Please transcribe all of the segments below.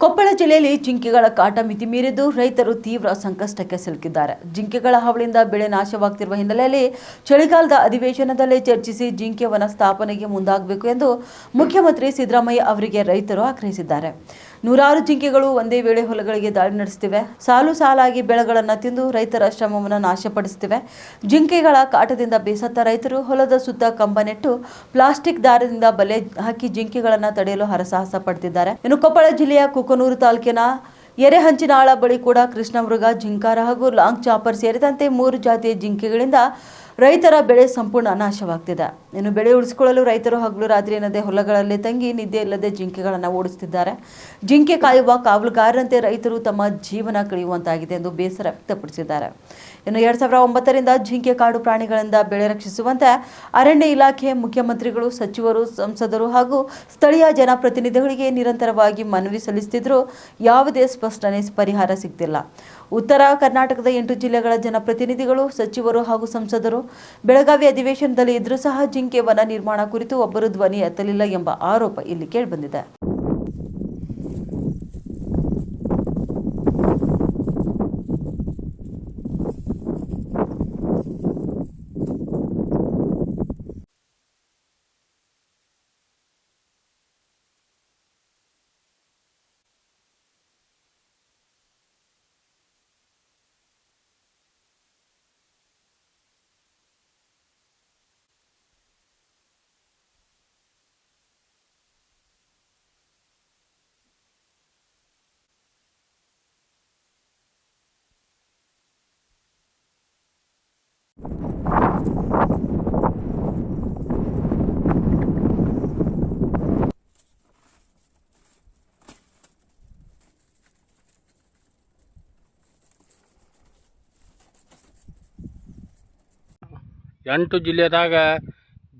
ಕೊಪ್ಪಳ ಜಿಲ್ಲೆಯಲ್ಲಿ ಜಿಂಕೆಗಳ ಕಾಟ ಮಿತಿ ಮೀರಿದ್ದು ರೈತರು ತೀವ್ರ ಸಂಕಷ್ಟಕ್ಕೆ ಸಿಲುಕಿದ್ದಾರೆ. ಜಿಂಕೆಗಳ ಹಾವಳಿಯಿಂದ ಬೆಳೆ ನಾಶವಾಗುತ್ತಿರುವ ಹಿನ್ನೆಲೆಯಲ್ಲಿ ಚಳಿಗಾಲದ ಅಧಿವೇಶನದಲ್ಲಿ ಚರ್ಚಿಸಿ ಜಿಂಕೆ ವನ ಸ್ಥಾಪನೆಗೆ ಮುಂದಾಗಬೇಕು ಎಂದು ಮುಖ್ಯಮಂತ್ರಿ ಸಿದ್ದರಾಮಯ್ಯ ಅವರಿಗೆ ರೈತರು ಆಗ್ರಹಿಸಿದ್ದಾರೆ. ನೂರಾರು ಜಿಂಕೆಗಳು ಒಂದೇ ವೇಳೆ ಹೊಲಗಳಿಗೆ ದಾಳಿ ನಡೆಸುತ್ತಿವೆ. ಸಾಲು ಸಾಲಾಗಿ ಬೆಳೆಗಳನ್ನು ತಿಂದು ರೈತರ ಶ್ರಮವನ್ನು ನಾಶಪಡಿಸುತ್ತಿವೆ. ಜಿಂಕೆಗಳ ಕಾಟದಿಂದ ಬೇಸತ್ತ ರೈತರು ಹೊಲದ ಸುತ್ತ ಕಂಬ ನೆಟ್ಟು ಪ್ಲಾಸ್ಟಿಕ್ ದಾರದಿಂದ ಬಲೆ ಹಾಕಿ ಜಿಂಕೆಗಳನ್ನು ತಡೆಯಲು ಹರಸಾಹಸ ಪಡುತ್ತಿದ್ದಾರೆ. ಇನ್ನು ಕೊಪ್ಪಳ ಜಿಲ್ಲೆಯ ಕುಕನೂರು ತಾಲೂಕಿನ ಎರೆಹಂಚಿನಾಳ ಬಳಿ ಕೂಡ ಕೃಷ್ಣಮೃಗ, ಜಿಂಕಾರ ಹಾಗೂ ಲಾಂಗ್ ಚಾಪರ್ ಸೇರಿದಂತೆ 3 ಜಾತಿಯ ಜಿಂಕೆಗಳಿಂದ ರೈತರ ಬೆಳೆ ಸಂಪೂರ್ಣ ನಾಶವಾಗ್ತಿದೆ. ಇನ್ನು ಬೆಳೆ ಉಳಿಸಿಕೊಳ್ಳಲು ರೈತರು ಹಗಲು ರಾತ್ರಿ ಎನ್ನದೇ ಹೊಲಗಳಲ್ಲಿ ತಂಗಿ ನಿದ್ದೆ ಇಲ್ಲದೆ ಜಿಂಕೆಗಳನ್ನು ಓಡಿಸುತ್ತಿದ್ದಾರೆ. ಜಿಂಕೆ ಕಾಯುವ ಕಾವಲುಗಾರರಂತೆ ರೈತರು ತಮ್ಮ ಜೀವನ ಕಳೆಯುವಂತಾಗಿದೆ ಎಂದು ಬೇಸರ ವ್ಯಕ್ತಪಡಿಸಿದ್ದಾರೆ. ಇನ್ನು 2009ರಿಂದ ಜಿಂಕೆ ಕಾಡು ಪ್ರಾಣಿಗಳಿಂದ ಬೆಳೆ ರಕ್ಷಿಸುವಂತೆ ಅರಣ್ಯ ಇಲಾಖೆ, ಮುಖ್ಯಮಂತ್ರಿಗಳು, ಸಚಿವರು, ಸಂಸದರು ಹಾಗೂ ಸ್ಥಳೀಯ ಜನಪ್ರತಿನಿಧಿಗಳಿಗೆ ನಿರಂತರವಾಗಿ ಮನವಿ ಸಲ್ಲಿಸುತ್ತಿದ್ದರೂ ಯಾವುದೇ ಸ್ಪಷ್ಟನೆ, ಪರಿಹಾರ ಸಿಗ್ತಿಲ್ಲ. ಉತ್ತರ ಕರ್ನಾಟಕದ 8 ಜಿಲ್ಲೆಗಳ ಜನಪ್ರತಿನಿಧಿಗಳು, ಸಚಿವರು ಹಾಗೂ ಸಂಸದರು ಬೆಳಗಾವಿ ಅಧಿವೇಶನದಲ್ಲಿ ಇದ್ರೂ ಸಹ ಜಿಂಕೆ ವನ ನಿರ್ಮಾಣ ಕುರಿತು ಒಬ್ಬರು ಧ್ವನಿ ಎತ್ತಲಿಲ್ಲ ಎಂಬ ಆರೋಪ ಇಲ್ಲಿ ಕೇಳಿಬಂದಿದೆ. ಎಂಟು ಜಿಲ್ಲೆದಾಗ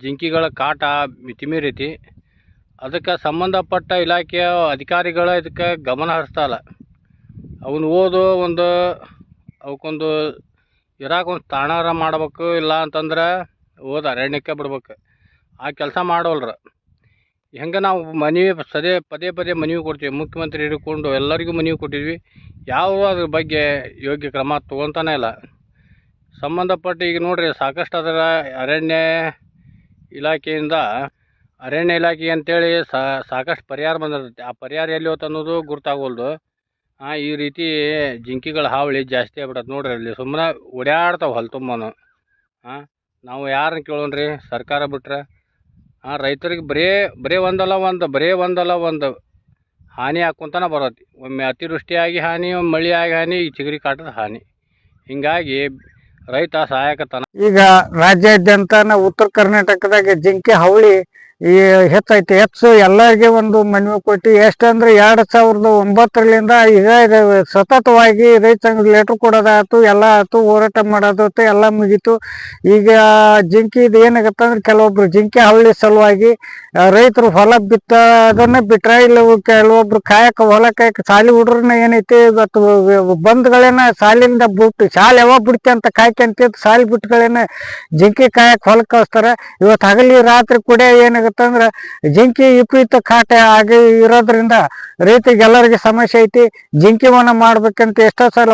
ಜಿಂಕೆಗಳ ಕಾಟ ಮಿತಿಮೀರೈತಿ. ಅದಕ್ಕೆ ಸಂಬಂಧಪಟ್ಟ ಇಲಾಖೆಯ ಅಧಿಕಾರಿಗಳು ಇದಕ್ಕೆ ಗಮನ ಹರಿಸ್ತಾಯಿಲ್ಲ. ಅವನು ಅವಕ್ಕೊಂದು ಇರಾಕೊಂದು ತಾಣಾರ ಮಾಡ್ಬೇಕು, ಇಲ್ಲ ಅಂತಂದ್ರೆ ಅರಣ್ಯಕ್ಕೆ ಬಿಡ್ಬೇಕು. ಆ ಕೆಲಸ ಮಾಡೋಲ್ರ. ಹೆಂಗೆ ನಾವು ಪದೇ ಪದೇ ಮನವಿ ಕೊಡ್ತೀವಿ, ಮುಖ್ಯಮಂತ್ರಿ ಹಿಡ್ಕೊಂಡು ಎಲ್ಲರಿಗೂ ಮನವಿ ಕೊಟ್ಟಿದ್ವಿ. ಯಾವ ಅದ್ರ ಬಗ್ಗೆ ಯೋಗ್ಯ ಕ್ರಮ ತೊಗೊತಾನೆ ಇಲ್ಲ. ಸಂಬಂಧಪಟ್ಟ ಈಗ ನೋಡ್ರಿ, ಸಾಕಷ್ಟು ಅದರ ಅರಣ್ಯ ಇಲಾಖೆಯಿಂದ ಅಂತೇಳಿ ಸಾಕಷ್ಟು ಪರಿಹಾರ ಬಂದಿರ್ತೈತಿ. ಆ ಪರಿಹಾರ ಎಲ್ಲಿ ಹೋಯ್ತು ಅನ್ನೋದು ಗುರ್ತಾಗೋಲ್ದು. ಈ ರೀತಿ ಜಿಂಕೆಗಳ ಹಾವಳಿ ಜಾಸ್ತಿ ಆಗ್ಬಿಟ್ಟದೆ ನೋಡ್ರಿ. ಅಲ್ಲಿ ಸುಮ್ಮನೆ ಓಡಾಡ್ತಾವೆ ಹೊಲ ತುಂಬನು. ನಾವು ಯಾರನ್ನ ಕೇಳೋಣ್ರಿ? ಸರ್ಕಾರ ಬಿಟ್ರೆ ರೈತರಿಗೆ ಬರೇ ಒಂದಲ್ಲ ಒಂದು ಹಾನಿ ಹಾಕ್ಕೊಂತಾನೆ ಬರತ್ತೆ. ಒಮ್ಮೆ ಅತಿವೃಷ್ಟಿಯಾಗಿ ಹಾನಿ, ಒಮ್ಮೆ ಮಳೆಯಾಗಿ ಹಾನಿ, ಈ ಚಿಗರಿ ಕಾಟದ ಹಾನಿ. ಹಿಂಗಾಗಿ ರೈತ ಸಹಾಯಕತನ. ಈಗ ರಾಜ್ಯಾದ್ಯಂತ ಉತ್ತರ ಕರ್ನಾಟಕದಾಗ ಜಿಂಕೆ ಹಾವಳಿ ಹೆಚ್ಚೈತಿ. ಎಲ್ಲರಿಗೆ ಒಂದು ಮನವಿ ಕೊಟ್ಟು ಎಷ್ಟಂದ್ರೆ 2009ರಿಂದ ಈಗ ಸತತವಾಗಿ ರೈತ ಸಂಘ ಲೆಟರ್ ಕೊಡೋದಾಯ್ತು, ಎಲ್ಲ ಆಯ್ತು, ಹೋರಾಟ ಮಾಡೋದಾಯ್ತು, ಎಲ್ಲ ಮುಗೀತು. ಈಗ ಜಿಂಕೆ ಇದು ಏನಾಗತ್ತಂದ್ರೆ ಕೆಲವೊಬ್ರು ಜಿಂಕೆ ಹಾವಳಿ ಸಲುವಾಗಿ ರೈತರು ಹೊಲ ಬಿತ್ತೋದನ್ನ ಬಿಟ್ರೆ, ಇಲ್ಲ ಕೆಲವೊಬ್ರು ಹೊಲ ಕಾಯಕ ಸಾಲಿ ಹುಡ್ರನ್ನ ಏನೈತಿ ಇವತ್ತು ಬಂದ್ಗಳೇನ ಸಾಲಿಂದ ಬಿಟ್ಟು ಶಾಲೆ ಯಾವಾಗ ಬಿಡ್ತಿ ಅಂತ ಕಾಯ್ಕಂತಿದ್ದು ಸಾಲಿ ಬಿಟ್ಟುಗಳೇನ ಜಿಂಕೆ ಕಾಯಕ್ ಹೊಲಕ್ಕೆ ಕಳಿಸ್ತಾರೆ. ಇವತ್ತು ಹಗಲಿ ರಾತ್ರಿ ಕೂಡ ಏನಾಗತ್ತಂದ್ರೆ ಜಿಂಕೆ ವಿಪರೀತ ಕಾಟ ಆಗಿ ಇರೋದ್ರಿಂದ ರೈತರಿಗೆಲ್ಲರಿಗೆ ಸಮಸ್ಯೆ ಐತಿ. ಜಿಂಕೆ ವನ ಮಾಡ್ಬೇಕಂತ ಎಷ್ಟೋ ಸಲ